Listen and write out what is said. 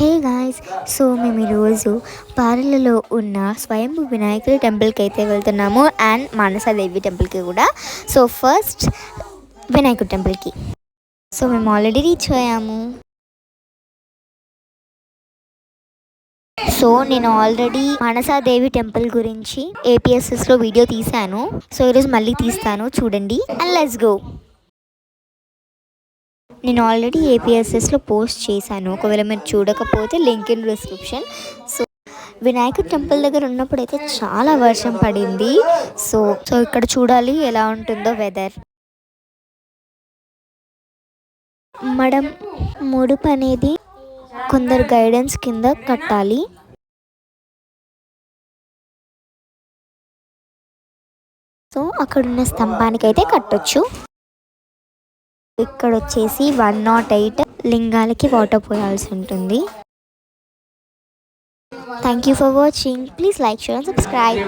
Hey guys, so మేము ఈరోజు పారలలో ఉన్న స్వయంభూ వినాయకుడి టెంపుల్కి అయితే వెళ్తున్నాము అండ్ మానసాదేవి టెంపుల్కి కూడా. సో ఫస్ట్ వినాయకుడి టెంపుల్కి. సో మేము ఆల్రెడీ రీచ్ అయ్యాము. సో నేను ఆల్రెడీ మానసాదేవి టెంపుల్ గురించి ఏపీఎస్ఎస్లో వీడియో తీశాను. సో ఈరోజు మళ్ళీ తీస్తాను, చూడండి అండ్ లెట్స్ గో. నేను ఆల్రెడీ ఏపీఎస్ఎస్లో పోస్ట్ చేశాను, ఒకవేళ మీరు చూడకపోతే లింక్ ఇన్ డిస్క్రిప్షన్. సో వినాయకుడి టెంపుల్ దగ్గర ఉన్నప్పుడు అయితే చాలా వర్షం పడింది. సో సో ఇక్కడ చూడాలి ఎలా ఉంటుందో వెదర్. మడం ముడుపు అనేది కొందరు గైడెన్స్ కింద కట్టాలి. సో అక్కడున్న స్తంభానికి అయితే కట్టొచ్చు. ఇక్కడ వచ్చేసి 108 లింగాలకి వాటర్ పోయాల్సి ఉంటుంది. Thank you for watching. Please like, share and subscribe.